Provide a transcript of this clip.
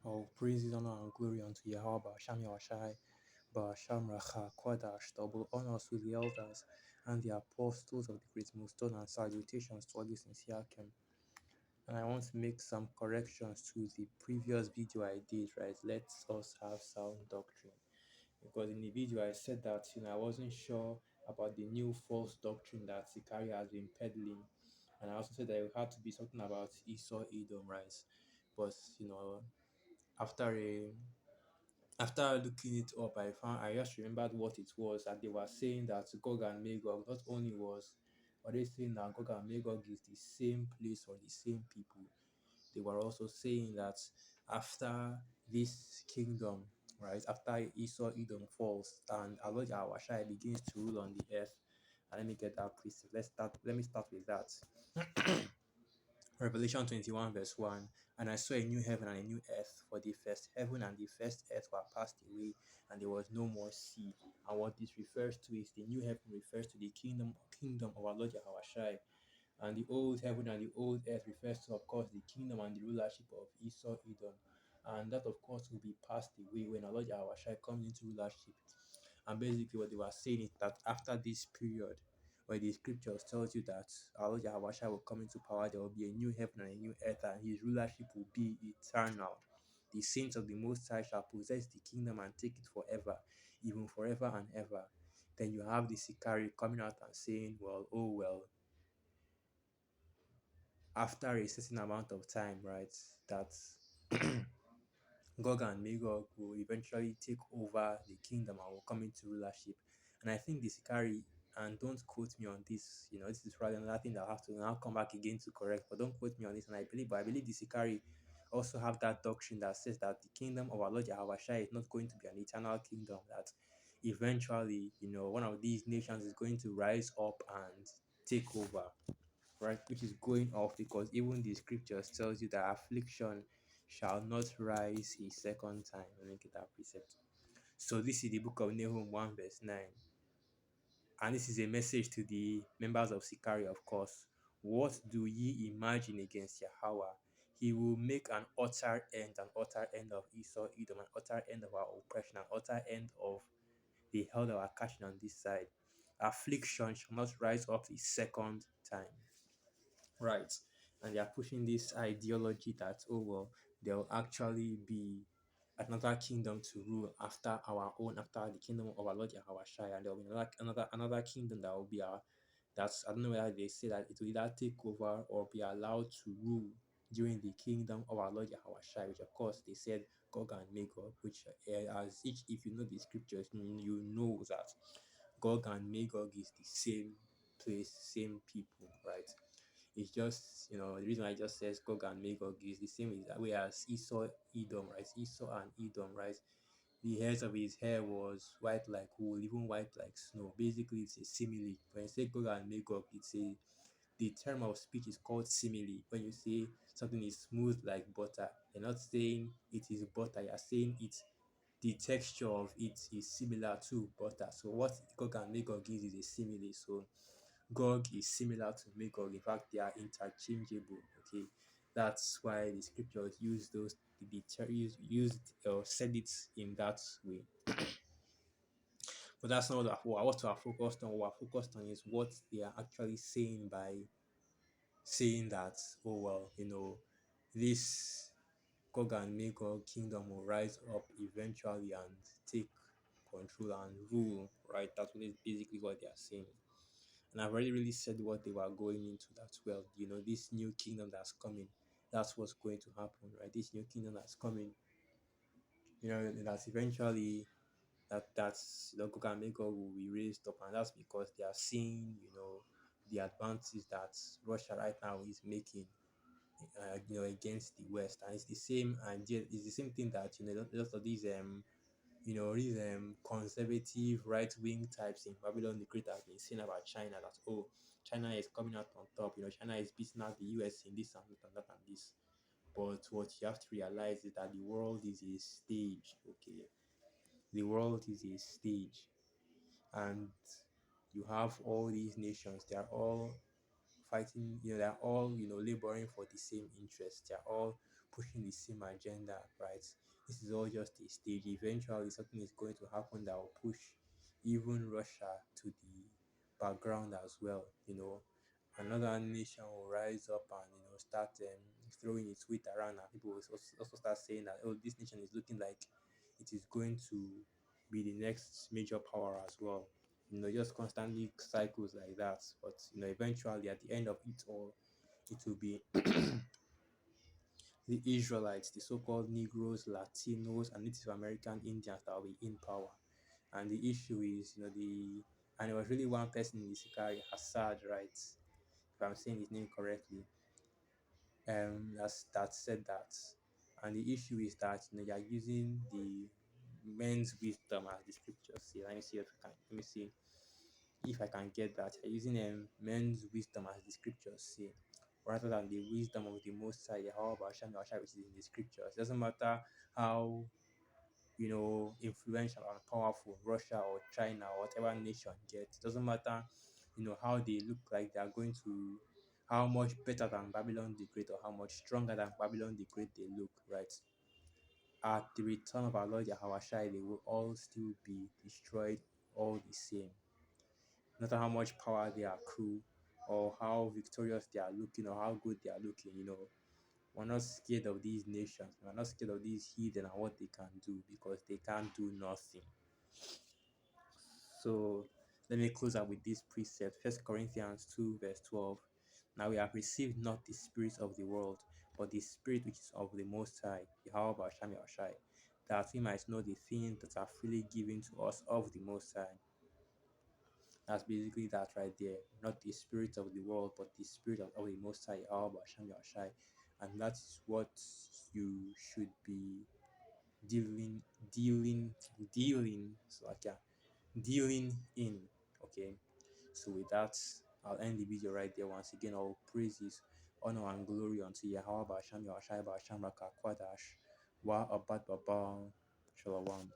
All praises, honor, and glory unto Yahweh, Basham Yahweh, Basham Racha, Kwadash, double honors to the elders and the apostles of the Great Millstone, and salutations to all the sincere Kem. And I want to make some corrections to the previous video I did, right? Let us have sound doctrine. Because in the video I said that I wasn't sure about the new false doctrine that Sikari has been peddling. And I also said that it had to be something about Esau Edom, right? But after a after looking it up, I just remembered what it was, and they were saying that Gog and Magog not only were they saying that Gog and Magog is the same place or the same people. They were also saying that after this kingdom, right, after Esau Edom falls and Aloja Awashai begins to rule on the earth. And let me get that precept. Let me start with that. Revelation 21, verse 1. And I saw a new heaven and a new earth, for the first heaven and the first earth were passed away, and there was no more sea. And what this refers to is the new heaven refers to the kingdom of our Lord Yahushua, and the old heaven and the old earth refers to, of course, the kingdom and the rulership of Esau Edom. And that, of course, will be passed away when our Lord Yahushua comes into rulership. And basically, what they were saying is that after this period, where the scriptures tells you that our Lord Yahushua will come into power, there will be a new heaven and a new earth, and his rulership will be eternal. The saints of the Most High shall possess the kingdom and take it forever, even forever and ever. Then you have the Sikari coming out and saying, well, oh well, after a certain amount of time, right, that Gog and Magog will eventually take over the kingdom and will come into rulership. And I think the Sikari, and don't quote me on this, this is probably another thing that I'll have to now come back again to correct, but don't quote me on this. And I believe the Sikari also have that doctrine that says that the kingdom of our Lord Yahweh is not going to be an eternal kingdom, that eventually, one of these nations is going to rise up and take over, right? Which is going off because even the scriptures tells you that affliction shall not rise a second time. Let me get that precept. So this is the book of Nahum 1 verse 9. And this is a message to the members of Sicari, of course. What do ye imagine against Yahweh? He will make an utter end of Esau, Edom, an utter end of our oppression, an utter end of the hell that we're catching on this side. Affliction shall not rise up the second time. Right. And they are pushing this ideology that, oh, well, there will actually be another kingdom to rule after our own, after the kingdom of our Lord Yahushua, and there will be another kingdom that will be our, that's, I don't know whether they say that it will either take over or be allowed to rule during the kingdom of our Lord Yahushua, which of course they said Gog and Magog, which as each, if you know the scriptures, you know that Gog and Magog is the same place, same people, right? It's just, the reason I just says Gog and Magog is the same way as Esau, Edom, right? Esau and Edom, right? The hairs of his hair was white like wool, even white like snow. Basically, it's a simile. When you say Gog and Magog, the term of speech is called simile. When you say something is smooth like butter, you're not saying it is butter, you're saying the texture of it is similar to butter. So what Gog and Magog is a simile. So Gog is similar to Magog. In fact, they are interchangeable. Okay, that's why the scriptures use used or said it in that way. But that's not what we are focused on. What we're focused on is what they are actually saying by saying that, oh well, this Gog and Magog kingdom will rise up eventually and take control and rule. Right, that's basically what they are saying. And I've already really said what they were going into that well. This new kingdom that's coming, that's what's going to happen, right? This new kingdom that's coming, that's eventually that's Gog and Magog will be raised up, and that's because they are seeing, the advances that Russia right now is making, against the West, and it's the same idea. It's the same thing that a lot of these conservative right wing types in Babylon the Great have been saying about China, that oh, China is coming out on top, China is beating out the US in this and that and that and this. But what you have to realize is that the world is a stage, okay? The world is a stage, and you have all these nations, they are all fighting, they're all laboring for the same interest. They're all pushing the same agenda, right? This is all just a stage. Eventually, something is going to happen that will push even Russia to the background as well. Another nation will rise up and start throwing its weight around, and people will also start saying that, oh, this nation is looking like it is going to be the next major power as well. Just constantly cycles like that. But eventually, at the end of it all, it will be the Israelites, the so-called Negroes, Latinos, and Native American Indians that will be in power. And the issue is, and it was really one person in the Sikari, Assad, right? If I'm saying his name correctly, that said that. And the issue is that you're using the men's wisdom as the scriptures say. Let me see if I can get that. You're using men's wisdom as the scriptures say, rather than the wisdom of the Most High, Yahweh Hashem Yahshua, which is in the scriptures. It doesn't matter how influential and powerful Russia or China or whatever nation gets. It doesn't matter, how they look like they are going to, how much better than Babylon the Great or how much stronger than Babylon the Great they look, right? At the return of our Lord Yahweh Shai, they will all still be destroyed all the same. No matter how much power they accrue or how victorious they are looking or how good they are looking. We're not scared of these nations. We're not scared of these heathen and what they can do because they can't do nothing. So let me close up with this precept. 1 Corinthians 2 verse 12. Now we have received not the spirit of the world, but the spirit which is of the Most High, Yahweh Basham Yahshai, that we might know the things that are freely given to us of the Most High. That's basically that right there. Not the spirit of the world, but the spirit of the Most High, Yahweh Basham Yahshai. And that is what you should be dealing, dealing, dealing. So like yeah, dealing in. Okay, so with that, I'll end the video right there. Once again, all praises, honor and glory unto Yahweh Basham Yahshai Basham Rakakwadash Wa Abad Baba Shalom.